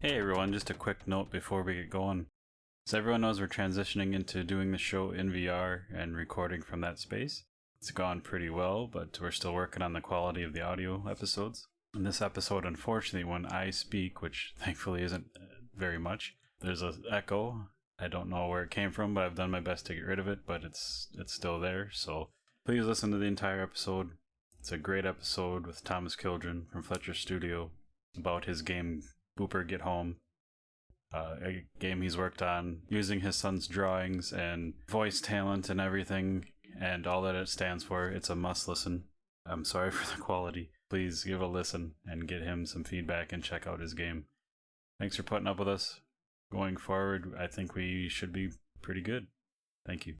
Hey everyone, just a quick note before we get going. As everyone knows, we're transitioning into doing the show in VR and recording from that space. It's gone pretty well, but we're still working on the quality of the audio episodes. In this episode, unfortunately, when I speak, which thankfully isn't very much, there's an echo. I don't know where it came from, but I've done my best to get rid of it, but it's still there. So please listen to the entire episode. It's a great episode with Thomas Kildren from Fletcher Studio about his game Booper Get Home, a game he's worked on using his son's drawings and voice talent and everything and all that it stands for. It's a must listen. I'm sorry for the quality. Please give a listen and get him some feedback and check out his game. Thanks for putting up with us. Going forward, I think we should be pretty good. Thank you.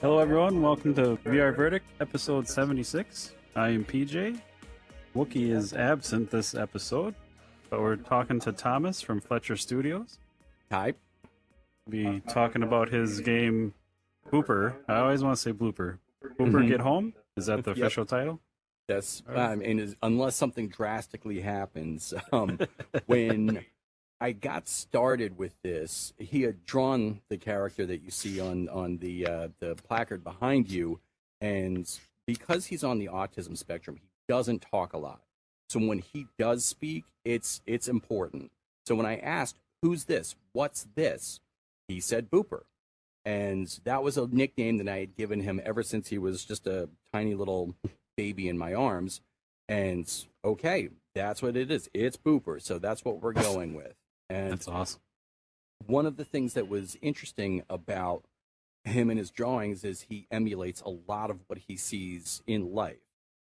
Hello everyone, welcome to VR Verdict, episode 76. I am PJ. Wookie is absent this episode, but we're talking to Thomas from Fletcher Studios. Hi. Be talking about his game Booper. I always want to say Blooper. Booper Get Home? Is that the official title? Yes. Unless something drastically happens. When I got started with this, he had drawn the character that you see on the placard behind you, and because he's on the autism spectrum, he doesn't talk a lot. So when he does speak, it's important. So when I asked, "Who's this? What's this?" he said Booper. And that was a nickname that I had given him ever since he was just a tiny little baby in my arms. And okay, that's what it is. It's Booper. So that's what we're going with. And that's awesome. One of the things that was interesting about him and his drawings is he emulates a lot of what he sees in life.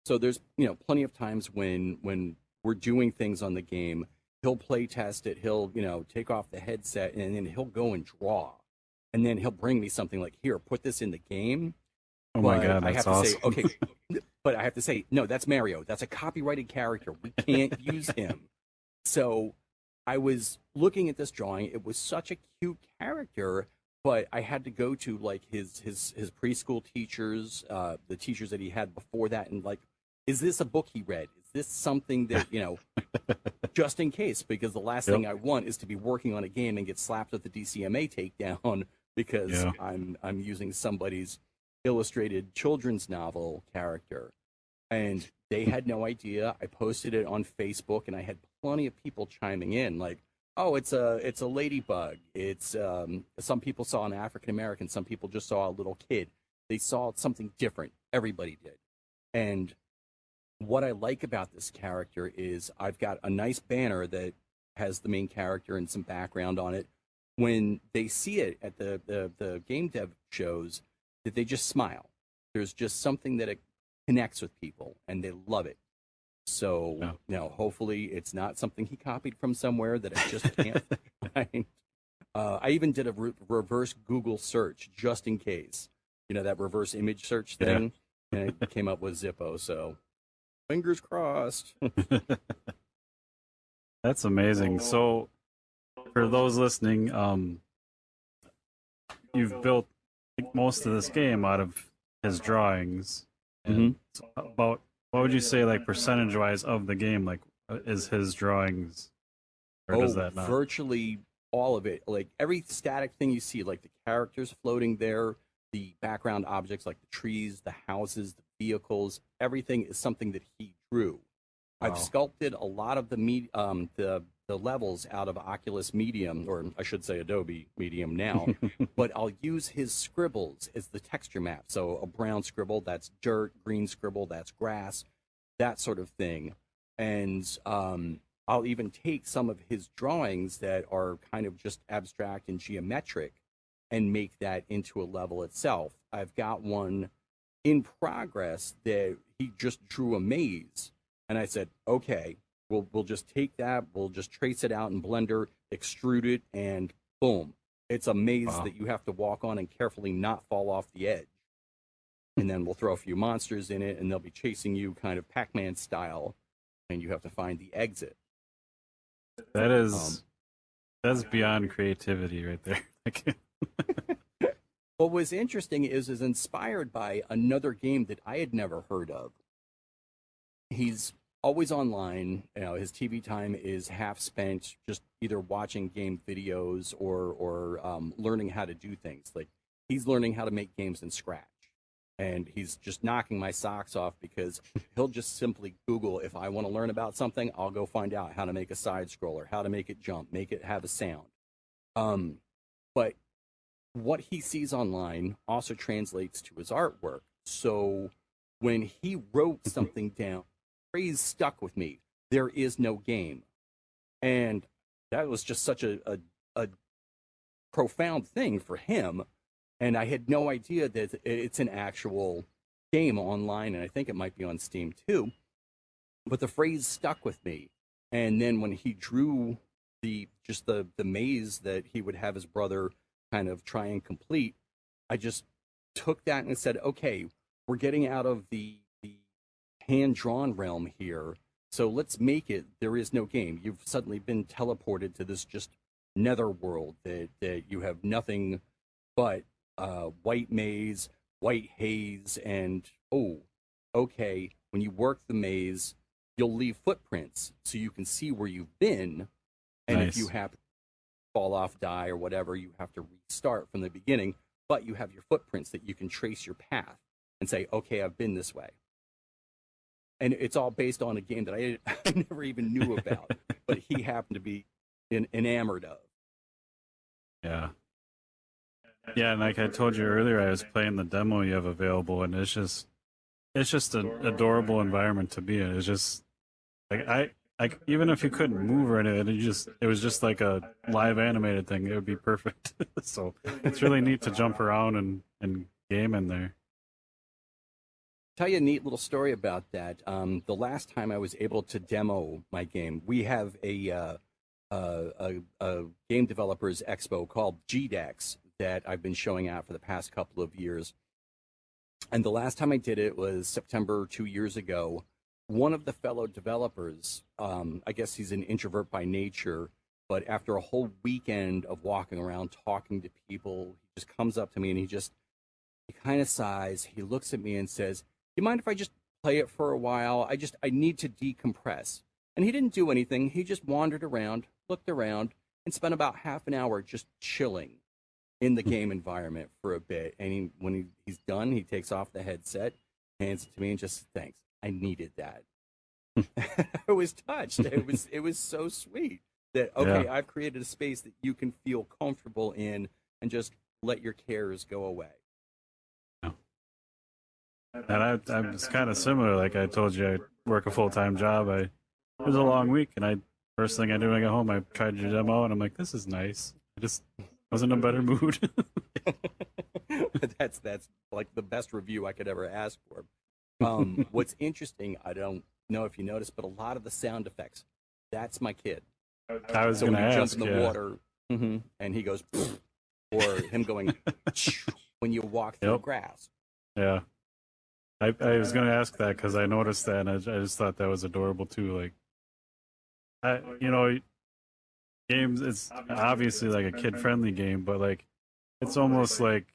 So there's, plenty of times when we're doing things on the game, he'll play test it, he'll, take off the headset, and then he'll go and draw. And then he'll bring me something like, "Here, put this in the game." Oh my God, that's awesome. I have to say, okay, but I have to say, no, that's Mario. That's a copyrighted character. We can't use him. So I was looking at this drawing. It was such a cute character, but I had to go to like his preschool teachers, the teachers that he had before that, and like, is this a book he read? Is this something that, just in case? Because the last thing I want is to be working on a game and get slapped with the DCMA takedown because I'm using somebody's illustrated children's novel character. And they had no idea. I posted it on Facebook, and I had plenty of people chiming in, like, "Oh, it's a ladybug. It's some people saw an African American, some people just saw a little kid. They saw something different. Everybody did." And what I like about this character is I've got a nice banner that has the main character and some background on it. When they see it at the game dev shows, that they just smile. There's just something that it connects with people, and they love it. So, hopefully it's not something he copied from somewhere that I just can't find. I even did a reverse Google search just in case. That reverse image search thing, and it came up with Zippo. So, fingers crossed. That's amazing. So, for those listening, you've built most of this game out of his drawings. And so about, what would you say, like, percentage-wise of the game, like, is his drawings, or does that not? Virtually all of it. Like, every static thing you see, like the characters floating there, the background objects like the trees, the houses, the vehicles, everything is something that he drew. Wow. I've sculpted a lot of the levels out of Oculus Medium, or I should say Adobe Medium now, but I'll use his scribbles as the texture map. So a brown scribble, that's dirt; green scribble, that's grass, that sort of thing. And I'll even take some of his drawings that are kind of just abstract and geometric and make that into a level itself. I've got one in progress that he just drew a maze, and I said, okay, we'll just take that, we'll just trace it out in Blender, extrude it, and boom, it's a maze that you have to walk on and carefully not fall off the edge. and then we'll throw a few monsters in it, and they'll be chasing you kind of Pac-Man style, and you have to find the exit. That is that's beyond creativity right there. Like, What was interesting is inspired by another game that I had never heard of. He's always online. You know, his TV time is half spent just either watching game videos or learning how to do things. Like he's learning how to make games in Scratch, and he's just knocking my socks off because he'll just simply Google, if I want to learn about something, I'll go find out how to make a side scroller, how to make it jump, make it have a sound. But what he sees online also translates to his artwork. So when he wrote something down, phrase stuck with me: there is no game. And that was just such a profound thing for him. And I had no idea that it's an actual game online, and I think it might be on Steam too. But the phrase stuck with me. And then when he drew the maze that he would have his brother kind of try and complete, I just took that and said, okay, we're getting out of the hand-drawn realm here, so let's make it there is no game. You've suddenly been teleported to this just nether world that you have nothing but white maze, white haze, and oh, okay, when you work the maze, you'll leave footprints so you can see where you've been, and nice. if you happen to fall off, die, or whatever, you have to restart from the beginning, but you have your footprints that you can trace your path and say, okay, I've been this way. And it's all based on a game that I never even knew about, but he happened to be enamored of. Yeah. Yeah, and like I told you earlier, I was playing the demo you have available, and it's just an adorable environment to be in. It's just like even if you couldn't move or anything, it was just like a live animated thing. It would be perfect. So it's really neat to jump around and game in there. Tell you a neat little story about that. The last time I was able to demo my game, we have a game developers expo called GDEX that I've been showing out for the past couple of years. And the last time I did it was September 2 years ago. One of the fellow developers, I guess he's an introvert by nature, but after a whole weekend of walking around talking to people, he just comes up to me and he kind of sighs. He looks at me and says, "You mind if I just play it for a while? I need to decompress." And he didn't do anything. He just wandered around, looked around, and spent about half an hour just chilling in the game environment for a bit. And when he's done, he takes off the headset, hands it to me, and just says, "Thanks. I needed that." I was touched. It was so sweet that, okay, yeah, I've created a space that you can feel comfortable in and just let your cares go away. And I'm kind of similar. Like I told you, I work a full-time job. It was a long week, and first thing I do when I get home, I tried your demo, and I'm like, this is nice. I just wasn't in a better mood. That's like the best review I could ever ask for. What's interesting, I don't know if you noticed, but a lot of the sound effects, that's my kid. I was going to ask. Jump in the water, and he goes, or him going when you walk through grass. Yeah. I was going to ask that because I noticed that, and I just thought that was adorable too. Like, games, it's obviously like a kid-friendly game, but like, it's almost like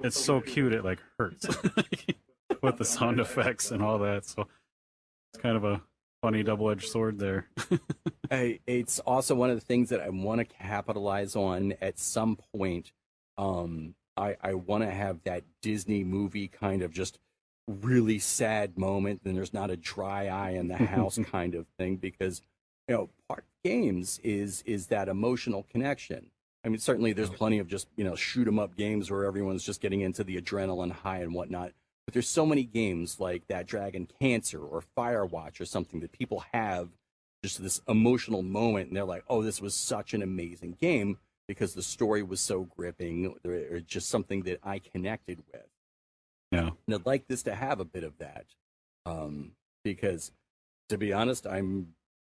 it's so cute it like hurts with the sound effects and all that. So it's kind of a funny double-edged sword there. It's also one of the things that I want to capitalize on at some point. I want to have that Disney movie kind of just really sad moment, then there's not a dry eye in the house kind of thing, because part of games is that emotional connection. I mean, certainly there's plenty of just shoot 'em up games where everyone's just getting into the adrenaline high and whatnot, but there's so many games like that Dragon Cancer or Firewatch or something that people have just this emotional moment and they're like, oh, this was such an amazing game because the story was so gripping, or just something that I connected with. Yeah. And I'd like this to have a bit of that, because, to be honest,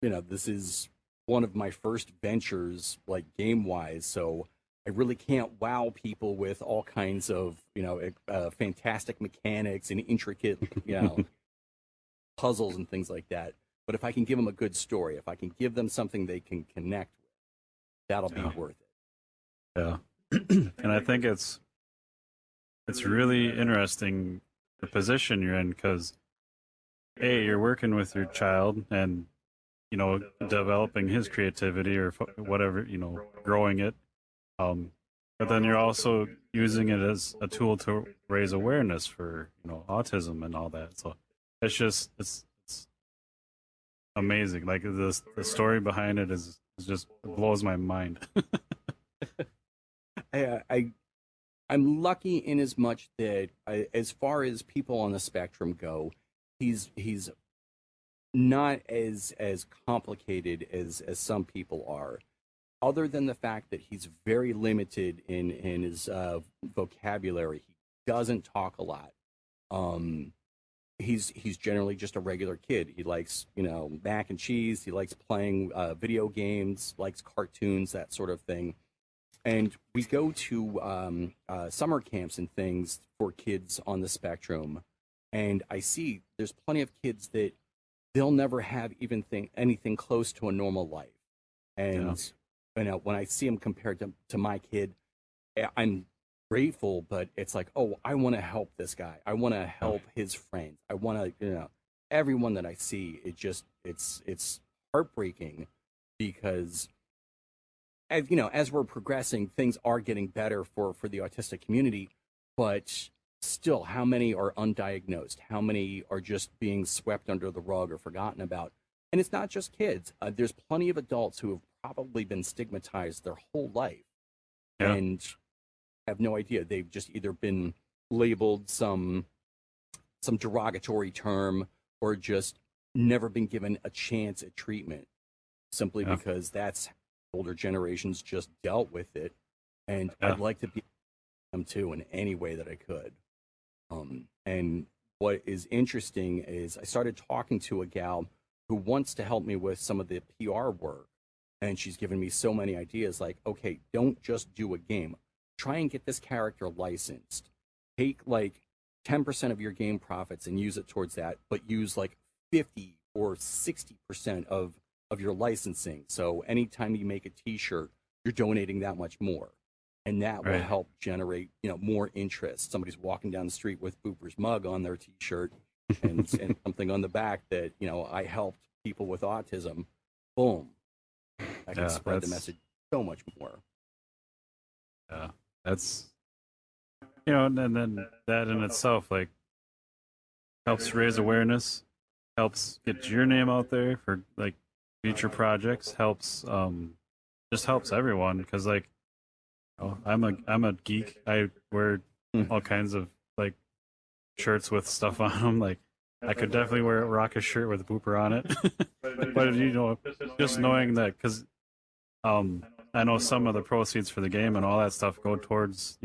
this is one of my first ventures, like game-wise, so I really can't wow people with all kinds of, fantastic mechanics and intricate, puzzles and things like that. But if I can give them a good story, if I can give them something they can connect with, that'll be worth it. Yeah. And I think it's really interesting the position you're in because you're working with your child and developing his creativity or whatever, growing it. But then you're also using it as a tool to raise awareness for autism and all that. So it's amazing. Like the story behind it is just blows my mind. I'm lucky in as much that as far as people on the spectrum go, he's not as complicated as some people are. Other than the fact that he's very limited in his vocabulary, he doesn't talk a lot. He's generally just a regular kid. He likes mac and cheese. He likes playing video games, likes cartoons, that sort of thing. And we go to summer camps and things for kids on the spectrum, and I see there's plenty of kids that they'll never have even anything close to a normal life. And when I see them compared to my kid, I'm grateful, but it's like, oh, I want to help this guy. I want to help his friends. I want to, everyone that I see. It's heartbreaking because as we're progressing, things are getting better for the autistic community, but still, how many are undiagnosed? How many are just being swept under the rug or forgotten about? And it's not just kids. There's plenty of adults who have probably been stigmatized their whole life and have no idea. They've just either been labeled some derogatory term or just never been given a chance at treatment simply because that's older generations just dealt with it. And I'd like to be them too in any way that I could. And what is interesting is I started talking to a gal who wants to help me with some of the PR work. And she's given me so many ideas like, okay, don't just do a game. Try and get this character licensed. Take like 10% of your game profits and use it towards that, but use like 50 or 60% of your licensing. So anytime you make a t-shirt, you're donating that much more. And that will help generate, more interest. Somebody's walking down the street with Booper's mug on their t-shirt and something on the back that, I helped people with autism. Boom. I can spread the message so much more. Yeah, that's, and then that in itself, like, helps raise awareness, helps get your name out there for, like, future projects, just helps everyone, because, like, I'm a geek. I wear all kinds of, like, shirts with stuff on them. Like, I could definitely rock a shirt with a Booper on it. But, just knowing that, because I know some of the proceeds for the game and all that stuff go towards,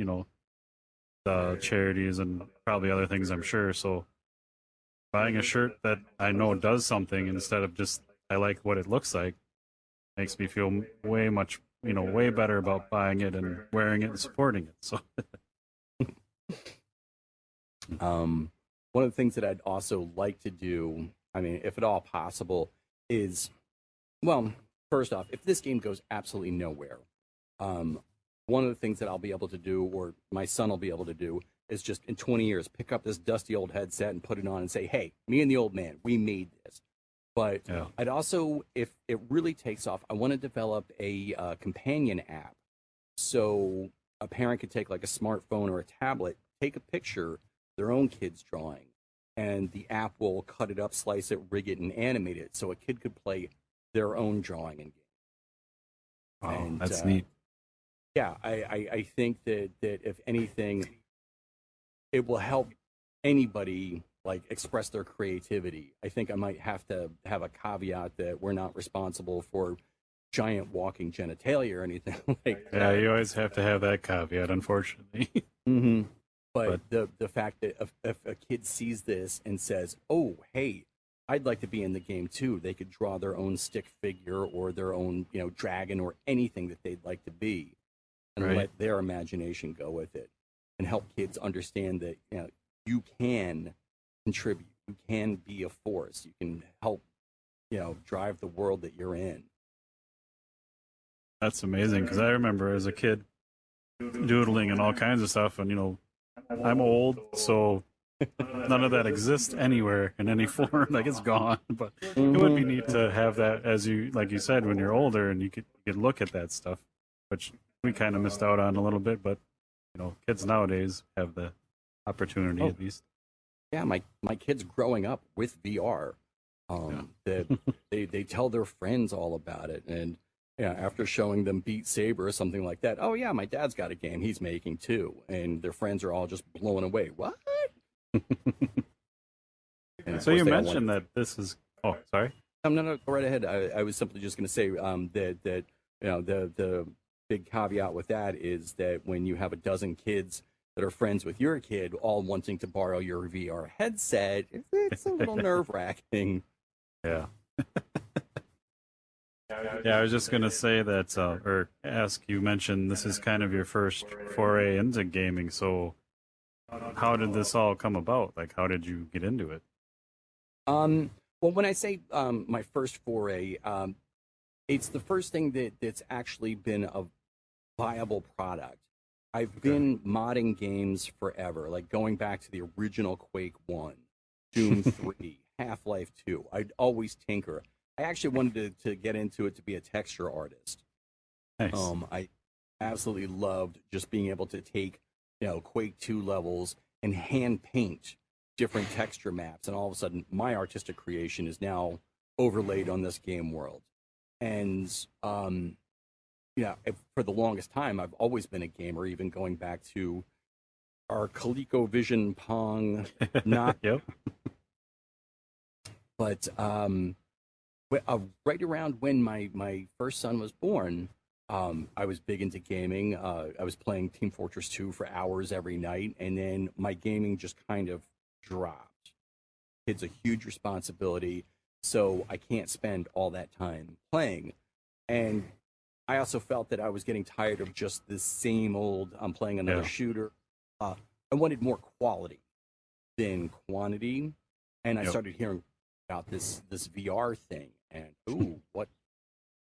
the charities and probably other things, I'm sure. So buying a shirt that I know does something instead of just I like what it looks like makes me feel way better about buying it and wearing it and supporting it. So one of the things that I'd also like to do, I mean, if at all possible, is, well, first off, if this game goes absolutely nowhere, one of the things that I'll be able to do, or my son will be able to do, is just in 20 years pick up this dusty old headset and put it on and say, hey, me and the old man, we made this. But I'd also, if it really takes off, I want to develop a companion app. So a parent could take like a smartphone or a tablet, take a picture, their own kid's drawing, and the app will cut it up, slice it, rig it, and animate it so a kid could play their own drawing and game. Oh, and, that's neat. Yeah, I think that if anything, it will help anybody like express their creativity. I think I might have to have a caveat that we're not responsible for giant walking genitalia or anything like that. Yeah, you always have to have that caveat, unfortunately. Mm-hmm. But the fact that if a kid sees this and says, oh, hey, I'd like to be in the game too, they could draw their own stick figure or their own, dragon or anything that they'd like to be. and let their imagination go with it, and help kids understand that you can contribute, you can be a force, you can help drive the world that you're in. That's amazing, because I remember as a kid doodling and all kinds of stuff, and I'm old, so none of that exists anywhere in any form. Like, it's gone. But it would be neat to have that, as like you said, when you're older, and you could look at that stuff, which we kind of missed out on a little bit. But kids nowadays have the opportunity, at least. Yeah, my kids growing up with VR, that they tell their friends all about it, and after showing them Beat Saber or something like that, oh yeah, my dad's got a game he's making too, and their friends are all just blown away. What? So you mentioned that this is. Oh, sorry. No, go right ahead. I was simply just going to say that the big caveat with that is that when you have a dozen kids that are friends with your kid, all wanting to borrow your VR headset, it's a little nerve-wracking. Yeah. Yeah, I was just going to say that, or ask, you mentioned this is kind of your first foray into gaming, so how did this all come about? Like, how did you get into it? Well, when I say my first foray, it's the first thing that's actually been a viable product. I've been modding games forever, like going back to the original Quake 1, Doom 3, Half-Life 2. I'd always tinker. I actually wanted to get into it to be a texture artist. Nice. I absolutely loved just being able to take, Quake 2 levels and hand paint different texture maps, and all of a sudden my artistic creation is now overlaid on this game world. And for the longest time I've always been a gamer, even going back to our ColecoVision Pong. Not Yep. But right around when my first son was born, I was big into gaming. I was playing Team Fortress 2 for hours every night, and then my gaming just kind of dropped. It's a huge responsibility, so I can't spend all that time playing. And I also felt that I was getting tired of just the same old, I'm playing another shooter. I wanted more quality than quantity, and I started hearing about this VR thing, and what?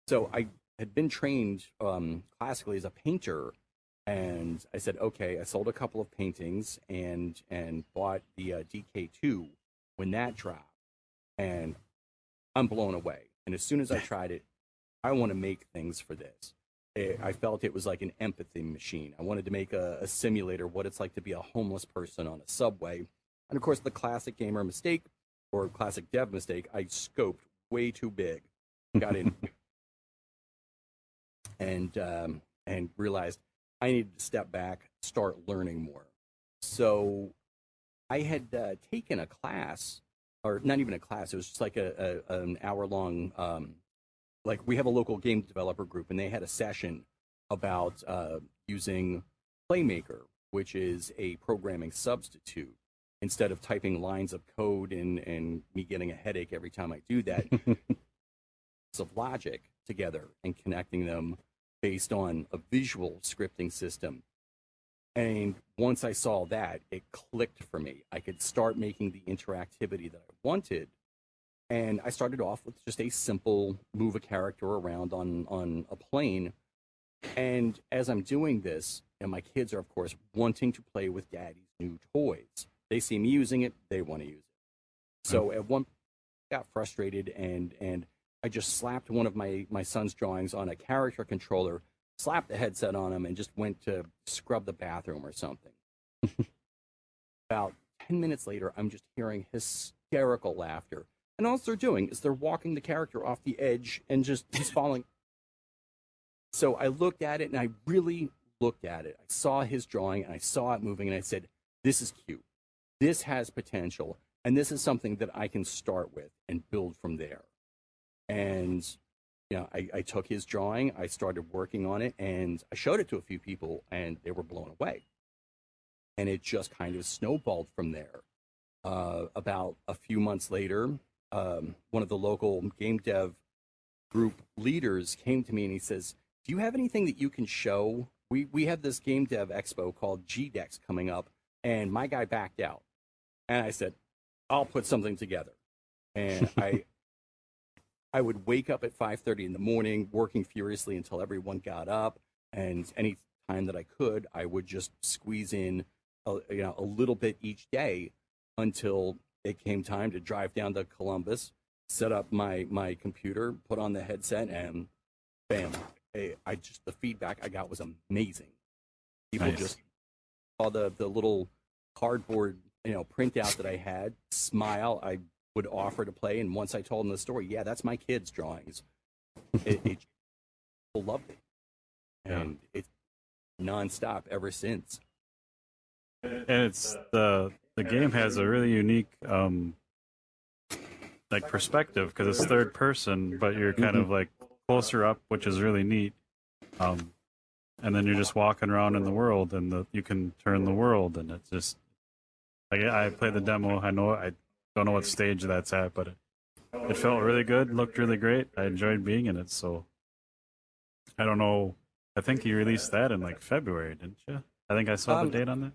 So I had been trained classically as a painter, and I said, okay. I sold a couple of paintings and bought the DK2 when that dropped, and I'm blown away. And as soon as I tried it, I want to make things for this. I felt it was like an empathy machine. I wanted to make a simulator, what it's like to be a homeless person on a subway. And of course, the classic gamer mistake, or classic dev mistake, I scoped way too big, got in, and realized I needed to step back, start learning more. So I had taken a class, or not even a class. It was just like an hour-long, like, we have a local game developer group, and they had a session about using Playmaker, which is a programming substitute. Instead of typing lines of code and me getting a headache every time I do that, of logic together and connecting them based on a visual scripting system. And once I saw that, it clicked for me. I could start making the interactivity that I wanted. And I started off with just a simple move a character around on a plane. And as I'm doing this, and my kids are, of course, wanting to play with daddy's new toys. They see me using it, they want to use it. So at one point, I got frustrated, and I just slapped one of my son's drawings on a character controller, slapped the headset on him, and just went to scrub the bathroom or something. About 10 minutes later, I'm just hearing hysterical laughter. And all they're doing is they're walking the character off the edge and he's falling. So I looked at it, and I really looked at it. I saw his drawing, and I saw it moving, and I said, this is cute. This has potential, and this is something that I can start with and build from there. And I took his drawing, I started working on it, and I showed it to a few people, and they were blown away. And it just kind of snowballed from there. About a few months later, one of the local game dev group leaders came to me, and he says, do you have anything that you can show we had this game dev expo called GDEX coming up, and my guy backed out. And I said, I'll put something together. And I would wake up at 5:30 in the morning, working furiously until everyone got up. And any time that I could, I would just squeeze in a little bit each day until it came time to drive down to Columbus, set up my computer, put on the headset, and bam! The feedback I got was amazing. People just saw the little cardboard printout that I had, smile. I would offer to play, and once I told them the story, yeah, that's my kids' drawings. People loved it, and it's nonstop ever since. And it's the game has a really unique like perspective because it's third person, but you're kind of like closer up, which is really neat. And then you're just walking around in the world, and you can turn the world, and it's just like I played the demo. I don't know what stage that's at, but it felt really good, looked really great. I enjoyed being in it. So I don't know. I think you released that in like February, didn't you? I think I saw the date on that.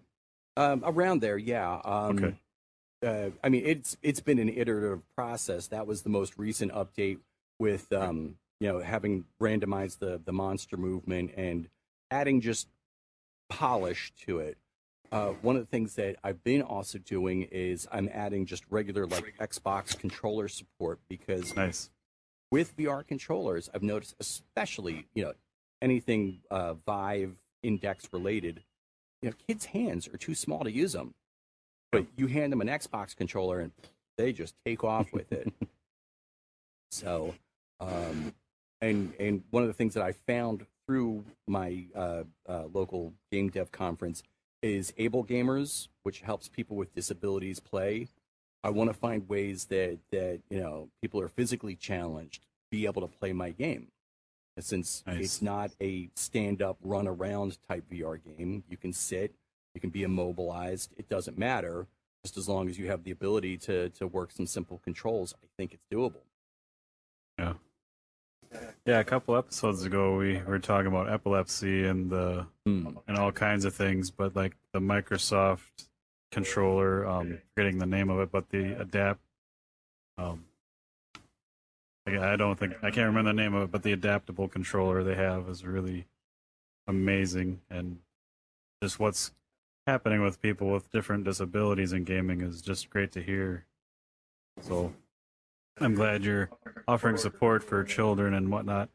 Around there, yeah. Okay. I mean, it's been an iterative process. That was the most recent update with having randomized the monster movement and adding just polish to it. One of the things that I've been also doing is I'm adding just regular like Xbox controller support because with VR controllers, I've noticed, especially anything Vive Index related, kids' hands are too small to use them. But you hand them an Xbox controller and they just take off with it. So, and one of the things that I found through my local game dev conference is Able Gamers, which helps people with disabilities play. I want to find ways that people are physically challenged be able to play my game. Since it's not a stand-up, run-around type VR game, you can sit, you can be immobilized. It doesn't matter, just as long as you have the ability to work some simple controls. I think it's doable. Yeah. Yeah, a couple episodes ago we were talking about epilepsy and and all kinds of things, but like the Microsoft controller, forgetting the name of it, but the Adapt. I can't remember the name of it, but the adaptable controller they have is really amazing, and just what's happening with people with different disabilities in gaming is just great to hear. So I'm glad you're offering support for children and whatnot.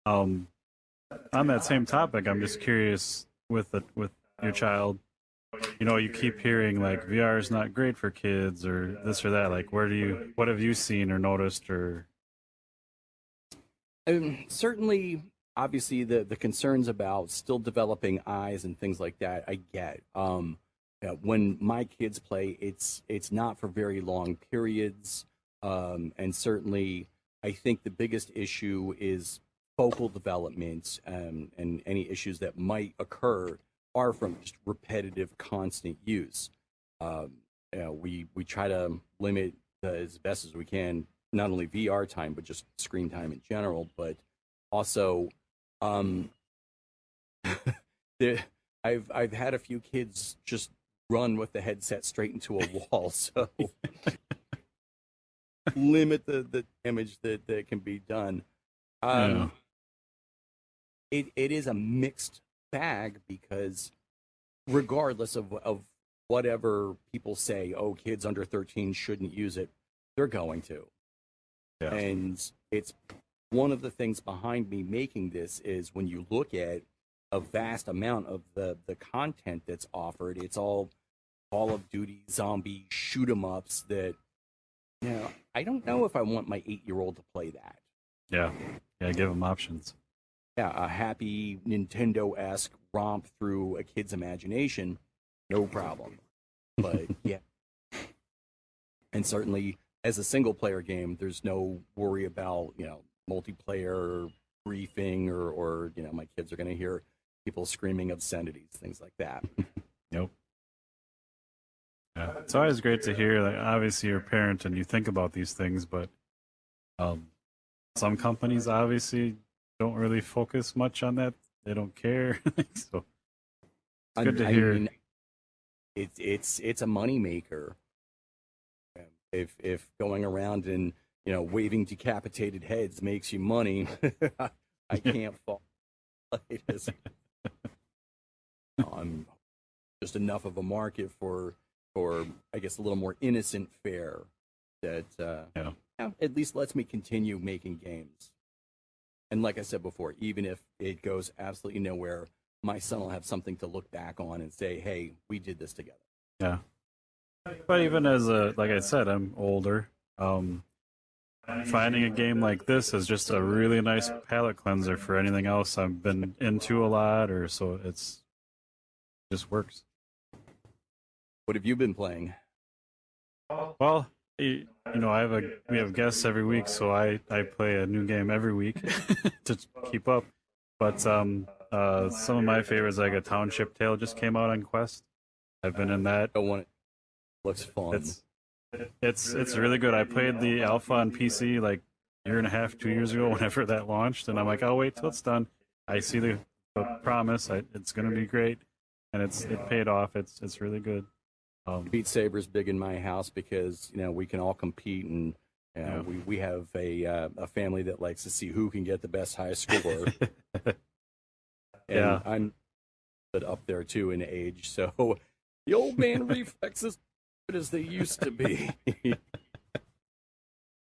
On that same topic, I'm just curious with your child. You keep hearing like VR is not great for kids or this or that. Like, what have you seen or noticed or? Certainly, obviously, the concerns about still developing eyes and things like that, I get. When my kids play, it's not for very long periods, and certainly, I think the biggest issue is focal development, and any issues that might occur are from just repetitive, constant use. We try to limit as best as we can not only VR time, but just screen time in general. But also, I've had a few kids just run with the headset straight into a wall, so limit the damage that can be done. It is a mixed bag because regardless of whatever people say, oh, kids under 13 shouldn't use it, they're going to. Yeah. And it's one of the things behind me making this is when you look at a vast amount of the content that's offered, it's all Call of Duty, zombie, shoot 'em ups that, I don't know if I want my 8-year-old to play that. Yeah, give them options. Yeah, a happy Nintendo-esque romp through a kid's imagination, no problem. But yeah. And certainly, as a single-player game, there's no worry about, multiplayer griefing or my kids are going to hear people screaming obscenities, things like that. Nope. Yeah, it's always great to hear. Like, obviously, you're a parent and you think about these things, but some companies obviously don't really focus much on that they don't care. So it's good to I hear. mean, it's a moneymaker. If going around and waving decapitated heads makes you money, I can't fall. I'm just enough of a market for I guess a little more innocent fare that at least lets me continue making games. And like I said before, even if it goes absolutely nowhere, my son will have something to look back on and say, "Hey, we did this together." Yeah. But even as like I said, I'm older. Finding a game like this is just a really nice palate cleanser for anything else I've been into a lot, or so it's just works. What have you been playing? Well, we have guests every week, so I play a new game every week to keep up. But some of my favorites, like a Township Tale, just came out on Quest. I've been in that. Don't want it. Looks fun. It's really good. I played the alpha on PC like a year and a half, 2 years ago, whenever that launched, and I'm like, I'll wait till it's done. I see the promise. It's going to be great, and it paid off. It's really good. Beat Saber's big in my house because we can all compete, and we have a family that likes to see who can get the best high score. And I'm up there too in age, so the old man reflexes as they used to be.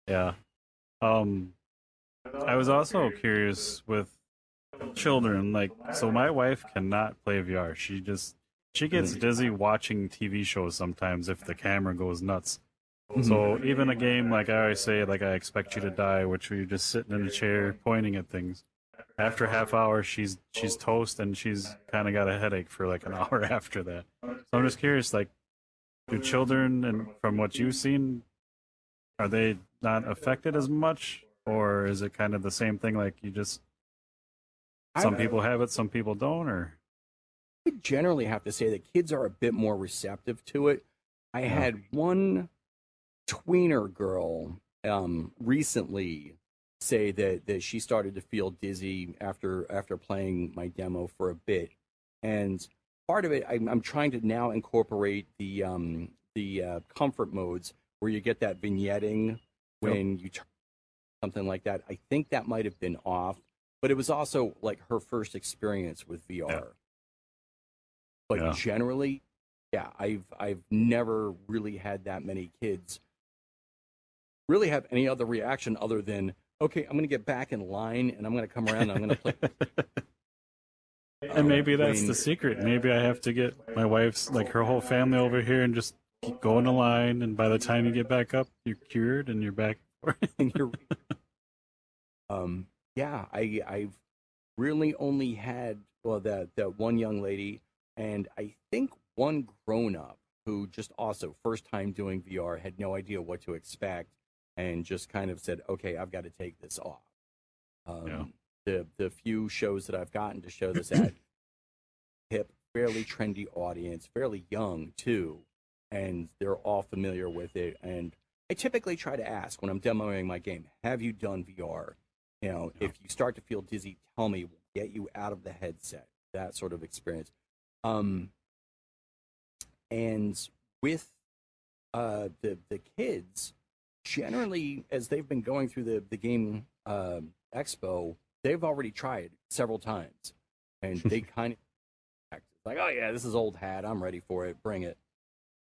Yeah. I was also curious with children, like, so my wife cannot play VR. She gets dizzy watching TV shows sometimes if the camera goes nuts. So even a game like I always say, like I Expect You to Die, which you're just sitting in a chair pointing at things. After a half hour, she's toast, and she's kind of got a headache for like an hour after that. So I'm just curious, like, do children, and from what you've seen, are they not affected as much, or is it kind of the same thing? Like some people have it, some people don't, or I generally have to say that kids are a bit more receptive to it. I had one tweener girl recently say that she started to feel dizzy after playing my demo for a bit, and part of it I'm trying to now incorporate the comfort modes where you get that vignetting when you turn something like that. I think that might have been off, but it was also like her first experience with VR. Yeah. But generally, I've never really had that many kids really have any other reaction other than, okay, I'm going to get back in line and I'm going to come around and I'm going to play. And maybe that's the secret. Maybe I have to get my wife's, like, her whole family over here and just keep going the line, and by the time you get back up, you're cured and you're back. I've really only had that one young lady, and I think one grown up who just also first time doing VR, had no idea what to expect, and just kind of said, okay, I've got to take this off. The few shows that I've gotten to show this at, hip, fairly trendy audience, fairly young too, and they're all familiar with it. And I typically try to ask when I'm demoing my game, have you done VR? If you start to feel dizzy, tell me, we'll get you out of the headset, that sort of experience. And with the kids, generally, as they've been going through the game expo, they've already tried several times, and they kind of like, oh yeah, this is old hat, I'm ready for it, bring it.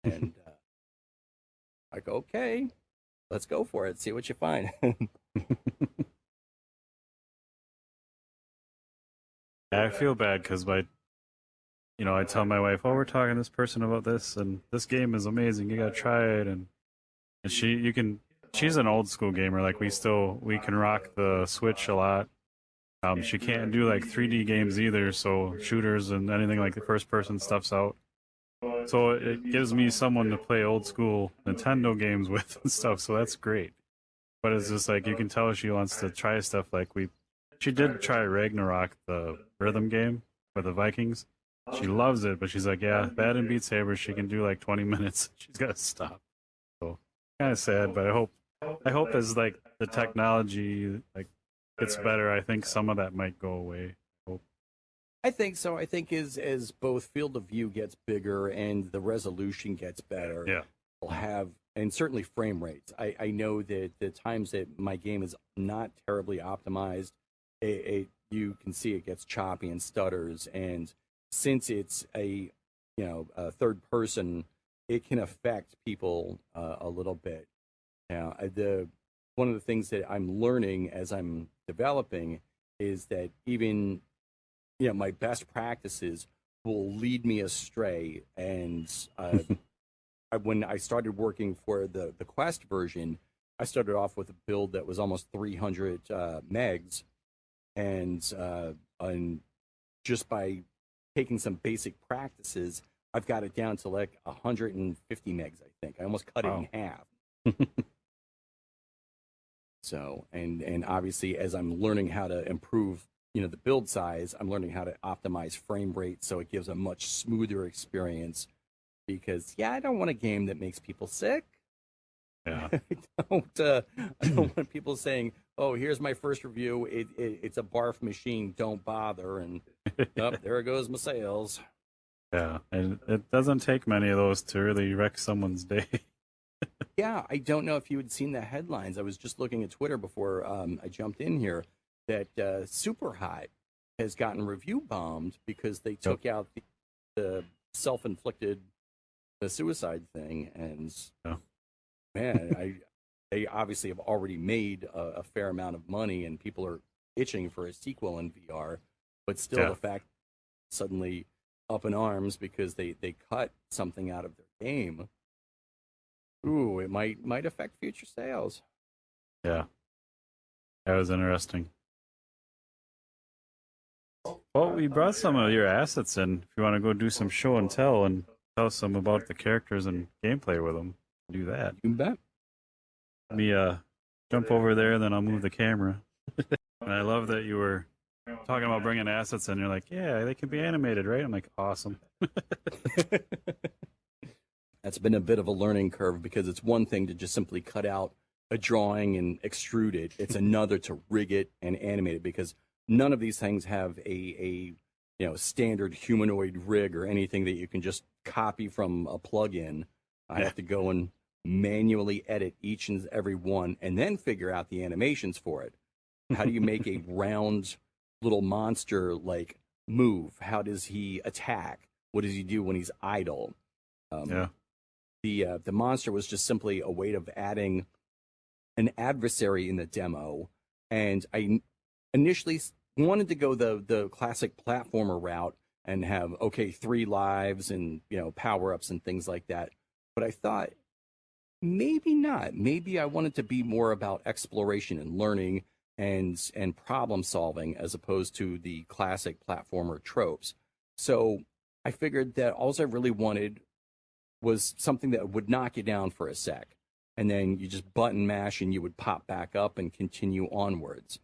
And like, okay, let's go for it, see what you find. I feel bad because I tell my wife, oh, we're talking to this person about this, and this game is amazing, you gotta try it, and she's an old school gamer, like we can rock the Switch a lot. She can't do like 3D games either, so shooters and anything like the first person stuff's out. So it gives me someone to play old school Nintendo games with and stuff, so that's great. But it's just like, you can tell she wants to try stuff. Like she did try Ragnarok, the rhythm game for the Vikings. She loves it, but she's like, yeah, that and Beat Saber, she can do like 20 minutes. She's got to stop. So kind of sad, but I hope as like the technology like gets better, I think some of that might go away. I hope. I think so. I think as both field of view gets bigger and the resolution gets better, Yeah. we'll have, and certainly frame rates. I know that the times that my game is not terribly optimized, you can see it gets choppy and stutters. And since it's a third person, it can affect people a little bit. Now, one of the things that I'm learning as I'm developing is that even my best practices will lead me astray. And when I started working for the Quest version, I started off with a build that was almost 300 megs, and just by taking some basic practices, I've got it down to like 150 megs. I think I almost cut it in half. So, and obviously, as I'm learning how to improve, the build size, I'm learning how to optimize frame rate so it gives a much smoother experience. Because I don't want a game that makes people sick. Yeah. I don't want people saying, "Oh, here's my first review. It's a barf machine. Don't bother." And there goes my sales. Yeah, and it doesn't take many of those to really wreck someone's day. Yeah, I don't know if you had seen the headlines. I was just looking at Twitter before I jumped in here that Super Hot has gotten review bombed because they took out the self-inflicted suicide thing. And man, they obviously have already made a fair amount of money, and people are itching for a sequel in VR. But still, the fact suddenly up in arms because they cut something out of their game. Ooh, it might affect future sales. Yeah, that was interesting. Well, we brought some of your assets in. If you want to go do some show and tell us some about the characters and gameplay with them, do that. You bet. Let me jump over there, then I'll move the camera. And I love that you were talking about bringing assets in. You're like, yeah, they can be animated, right? I'm like, awesome. That's been a bit of a learning curve because it's one thing to just simply cut out a drawing and extrude it. It's another to rig it and animate it, because none of these things have a standard humanoid rig or anything that you can just copy from a plug-in. I have to go and manually edit each and every one and then figure out the animations for it. How do you make a round little monster like move? How does he attack? What does he do when he's idle? The monster was just simply a way of adding an adversary in the demo, and I initially wanted to go the classic platformer route and have 3 lives and power-ups and things like that. But I thought maybe not. Maybe I wanted to be more about exploration and learning and problem solving as opposed to the classic platformer tropes. So I figured that all I really wanted was something that would knock you down for a sec, and then you just button mash and you would pop back up and continue onwards.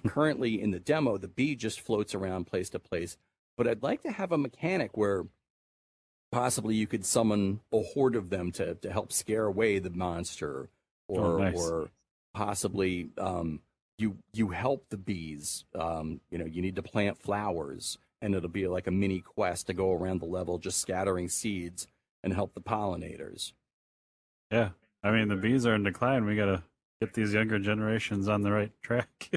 Currently in the demo, the bee just floats around place to place, but I'd like to have a mechanic where possibly you could summon a horde of them to help scare away the monster, or possibly you help the bees. You need to plant flowers, and it'll be like a mini quest to go around the level just scattering seeds and help the pollinators. Yeah, I mean, the bees are in decline. We got to get these younger generations on the right track.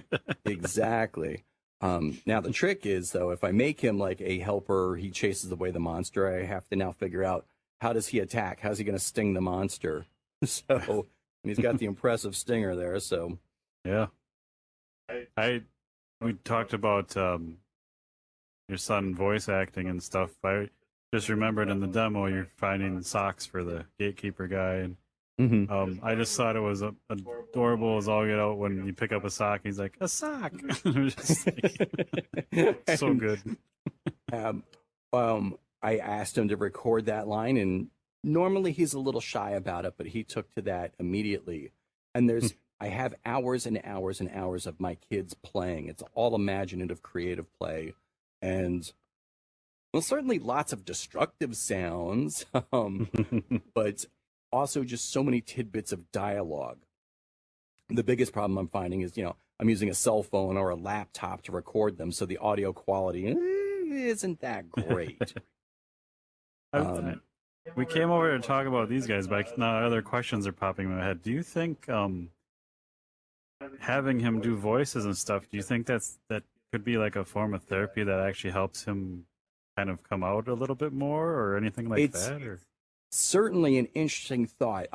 Exactly. Now, the trick is, though, if I make him like a helper, he chases away the monster, I have to now figure out, how does he attack? How's he going to sting the monster? So, and he's got the impressive stinger there, so. Yeah. We talked about your son voice acting and stuff. I just remembered in the demo you're finding socks for the gatekeeper guy, and I just thought it was adorable as all get out when you pick up a sock. He's like, a sock. It was just like, so good. I asked him to record that line, and normally he's a little shy about it, but he took to that immediately. And I have hours and hours and hours of my kids playing. It's all imaginative, creative play. And well, certainly lots of destructive sounds, but also just so many tidbits of dialogue. The biggest problem I'm finding is, I'm using a cell phone or a laptop to record them, so the audio quality isn't that great. We came over to talk about these guys, but now other questions are popping in my head. Do you think having him do voices and stuff, do you think that could be like a form of therapy that actually helps him kind of come out a little bit more or anything like that? Or certainly an interesting thought.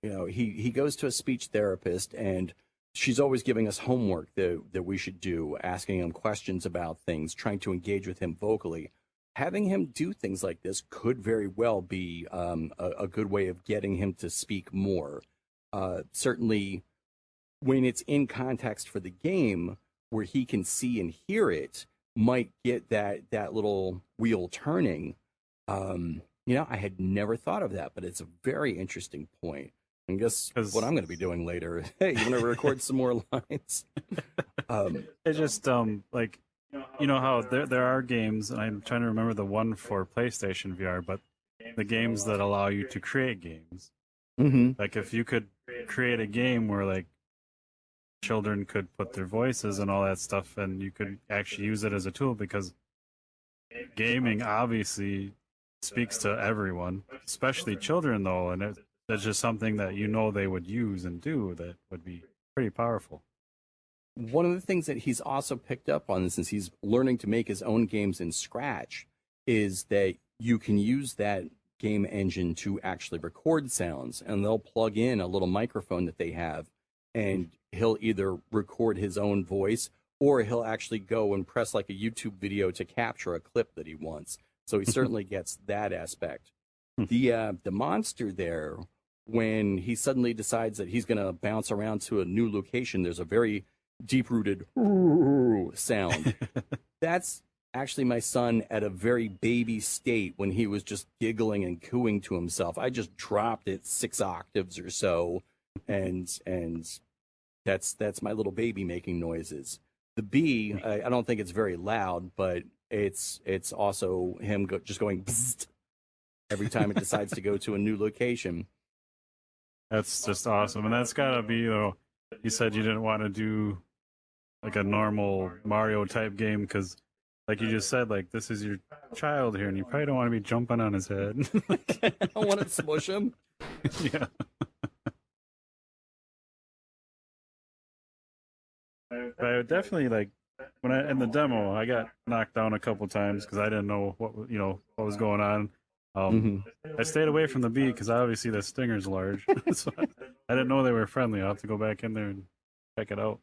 He goes to a speech therapist, and she's always giving us homework that we should do, asking him questions about things, trying to engage with him vocally. Having him do things like this could very well be a good way of getting him to speak more. Certainly, when it's in context for the game, where he can see and hear it, might get that little wheel turning. I had never thought of that, but it's a very interesting point. I guess what I'm going to be doing later. Hey, you want to record some more lines? It just like, you know how there are games, and I'm trying to remember the one for PlayStation VR, but the games that allow you to create games. Mm-hmm. Like if you could create a game where like children could put their voices and all that stuff, and you could actually use it as a tool, because gaming obviously speaks to everyone, especially children though, and that's just something that they would use and do that would be pretty powerful. One of the things that he's also picked up on, since he's learning to make his own games in Scratch, is that you can use that game engine to actually record sounds, and they'll plug in a little microphone that they have, and he'll either record his own voice, or he'll actually go and press like a YouTube video to capture a clip that he wants. So he certainly gets that aspect. The monster there, when he suddenly decides that he's going to bounce around to a new location, there's a very deep-rooted sound. That's actually my son at a very baby state when he was just giggling and cooing to himself. I just dropped it 6 octaves or so, and that's my little baby making noises. The bee, I don't think it's very loud, but it's also him just going bzzzt every time it decides to go to a new location. That's just awesome, and that's gotta be, you said you didn't want to do like a normal Mario type game because, like you just said, like this is your child here, and you probably don't want to be jumping on his head. I don't want to smush him. Yeah. But I would definitely like when in the demo, I got knocked down a couple times because I didn't know what was going on. I stayed away from the bee because obviously the stinger's large, so I didn't know they were friendly. I'll have to go back in there and check it out.